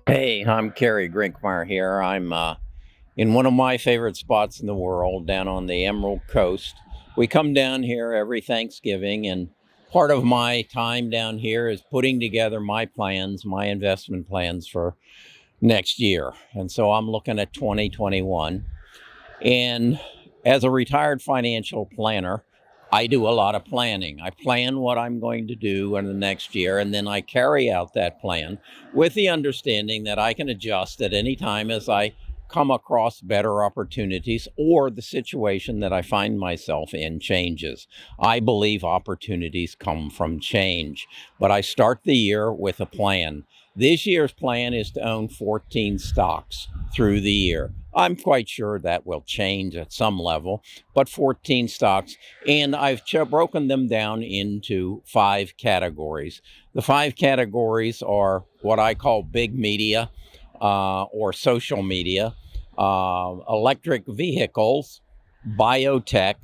Hey, I'm Kerry Grinkmeyer here. I'm in one of my favorite spots in the world down on the Emerald Coast. We come down here every Thanksgiving, and part of my time down here is putting together my plans, my investment plans for next year. And so I'm looking at 2021. And as a retired financial planner, I do a lot of planning. I plan what I'm going to do in the next year, and then I carry out that plan with the understanding that I can adjust at any time as I come across better opportunities or the situation that I find myself in changes. I believe opportunities come from change, but I start the year with a plan. This year's plan is to own 14 stocks through the year. I'm quite sure that will change at some level, but 14 stocks. And I've broken them down into 5 categories. The 5 categories are what I call big media or social media, electric vehicles, biotech,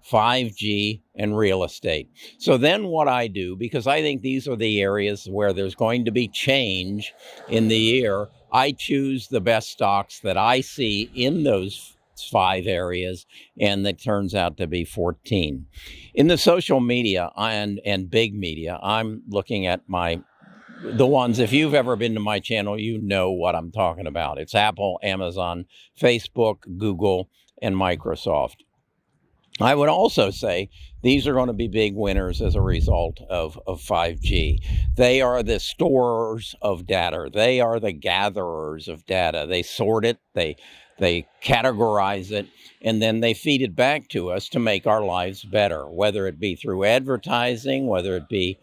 5G, and real estate. So then what I do, because I think these are the areas where there's going to be change in the year, I choose the best stocks that I see in those 5 areas, and that turns out to be 14. In the social media and big media, I'm looking at the ones, if you've ever been to my channel, you know what I'm talking about. It's Apple, Amazon, Facebook, Google, and Microsoft. I would also say these are going to be big winners as a result of 5G. They are the storers of data. They are the gatherers of data. They sort it, they categorize it, and then they feed it back to us to make our lives better, whether it be through advertising, whether it be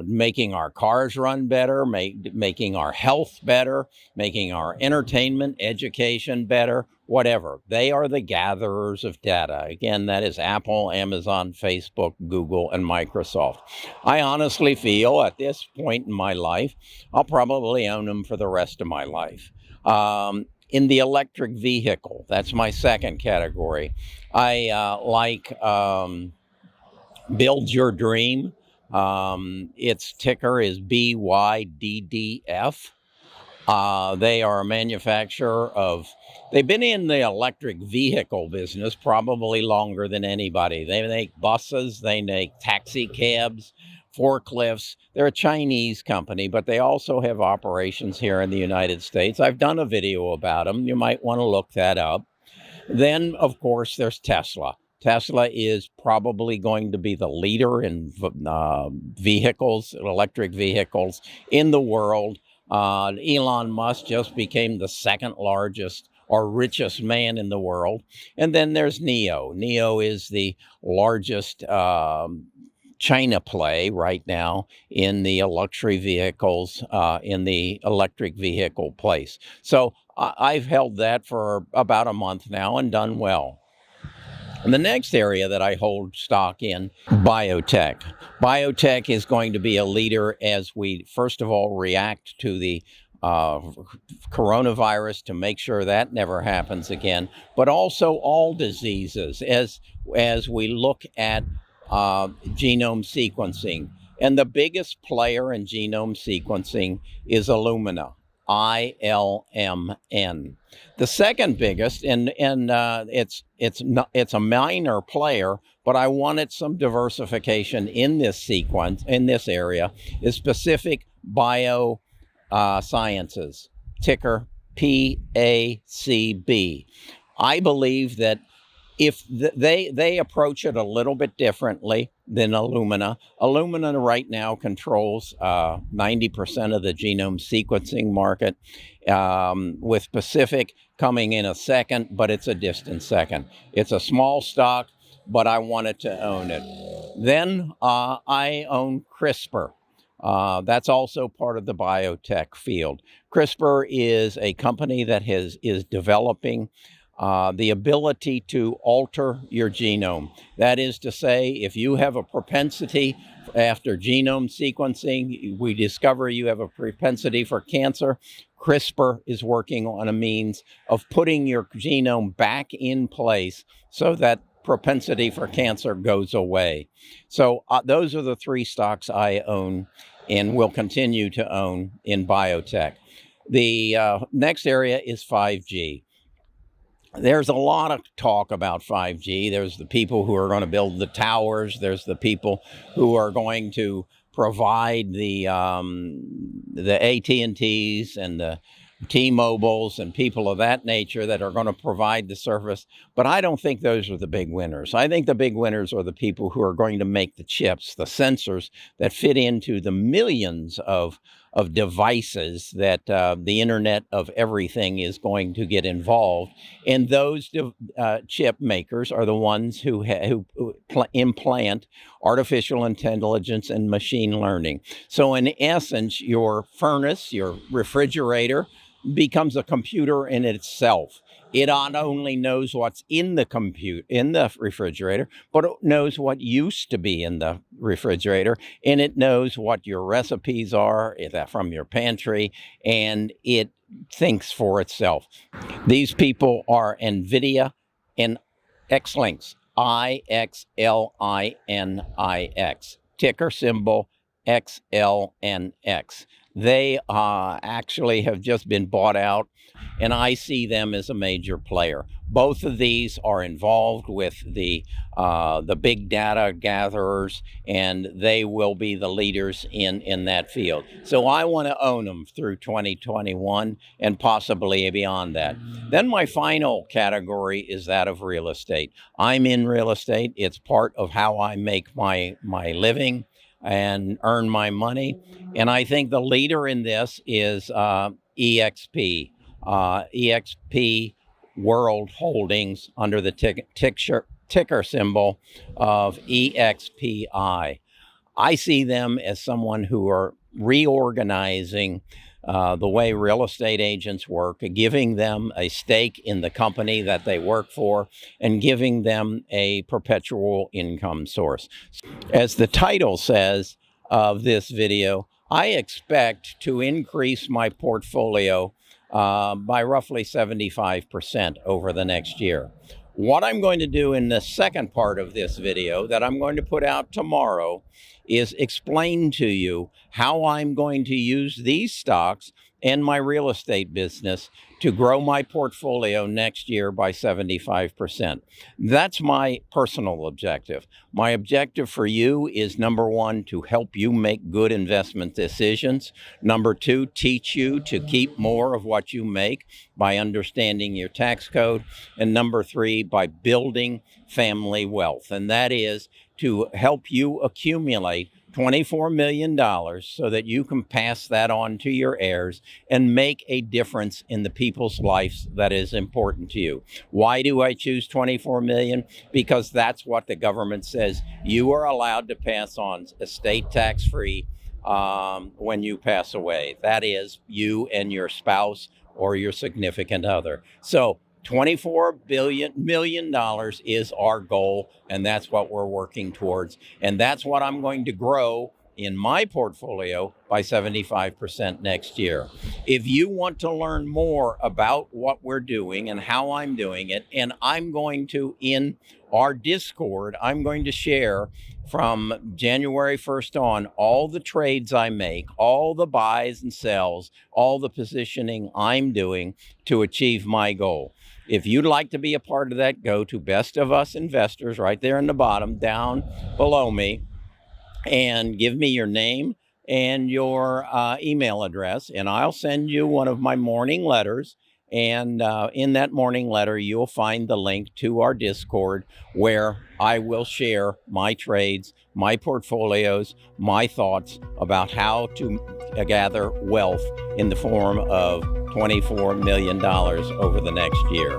making our cars run better, making our health better, making our entertainment, education better, whatever. They are the gatherers of data. Again, that is Apple, Amazon, Facebook, Google, and Microsoft. I honestly feel at this point in my life, I'll probably own them for the rest of my life. In the electric vehicle, that's my second category. I like Build Your Dream. Its ticker is BYDDF. They are a manufacturer they've been in the electric vehicle business probably longer than anybody. They make buses, they make taxi cabs, forklifts. They're a Chinese company, but they also have operations here in the United States. I've done a video about them. You might want to look that up. Then, of course, there's Tesla. Tesla is probably going to be the leader in vehicles, electric vehicles in the world. Elon Musk just became the second largest or richest man in the world. And then there's NIO. NIO is the largest China play right now in the luxury vehicles, in the electric vehicle place. So I've held that for about a month now and done well. And the next area that I hold stock in, biotech. Biotech is going to be a leader as we, first of all, react to the coronavirus to make sure that never happens again, but also all diseases as we look at genome sequencing. And the biggest player in genome sequencing is Illumina. ILMN. The second biggest, and it's a minor player, but I wanted some diversification in this area, is Specific Bio Sciences, ticker PACB. I believe that if they approach it a little bit differently than Illumina. Illumina right now controls 90% of the genome sequencing market, with Pacific coming in a second, but it's a distant second. It's a small stock, but I wanted to own it. Then I own CRISPR. That's also part of the biotech field. CRISPR is a company that is developing the ability to alter your genome. That is to say, if you have a propensity after genome sequencing, we discover you have a propensity for cancer, CRISPR is working on a means of putting your genome back in place so that propensity for cancer goes away. So those are the 3 stocks I own and will continue to own in biotech. The next area is 5G. There's a lot of talk about 5G. There's the people who are going to build the towers. There's the people who are going to provide the AT&Ts and the T-Mobiles and people of that nature that are going to provide the service. But I don't think those are the big winners. I think the big winners are the people who are going to make the chips, the sensors that fit into the millions of devices that the Internet of Everything is going to get involved. And those chip makers are the ones who implant artificial intelligence and machine learning. So in essence, your furnace, your refrigerator, becomes a computer in itself. It not only knows what's in the refrigerator, but it knows what used to be in the refrigerator, and it knows what your recipes are from your pantry, and it thinks for itself. These people are NVIDIA and Xlinks, IXLINIX, ticker symbol XLNX. They actually have just been bought out, and I see them as a major player. Both of these are involved with the big data gatherers, and they will be the leaders in that field. So I want to own them through 2021 and possibly beyond that. Then my final category is that of real estate. I'm in real estate. It's part of how I make my living and earn my money. And I think the leader in this is EXP. EXP World Holdings under the ticker symbol of EXPI. I see them as someone who are reorganizing the way real estate agents work, giving them a stake in the company that they work for, and giving them a perpetual income source. As the title says of this video, I expect to increase my portfolio by roughly 75% over the next year. What I'm going to do in the second part of this video that I'm going to put out tomorrow is explain to you how I'm going to use these stocks and my real estate business to grow my portfolio next year by 75%. That's my personal objective. My objective for you is, number one, to help you make good investment decisions. Number two, teach you to keep more of what you make by understanding your tax code. And number three, by building family wealth. And that is to help you accumulate $24 million so that you can pass that on to your heirs and make a difference in the people's lives that is important to you. Why do I choose 24 million? Because that's what the government says you are allowed to pass on estate tax-free when you pass away. That is, you and your spouse or your significant other. So $24 million is our goal, and that's what we're working towards. And that's what I'm going to grow in my portfolio by 75% next year. If you want to learn more about what we're doing and how I'm doing it, and I'm going to, in our Discord, I'm going to share from January 1st on all the trades I make, all the buys and sells, all the positioning I'm doing to achieve my goal. If you'd like to be a part of that, go to Best of Us Investors right there in the bottom, down below me, and give me your name and your email address, and I'll send you one of my morning letters. And in that morning letter, you'll find the link to our Discord where I will share my trades, my portfolios, my thoughts about how to gather wealth in the form of $24 million over the next year.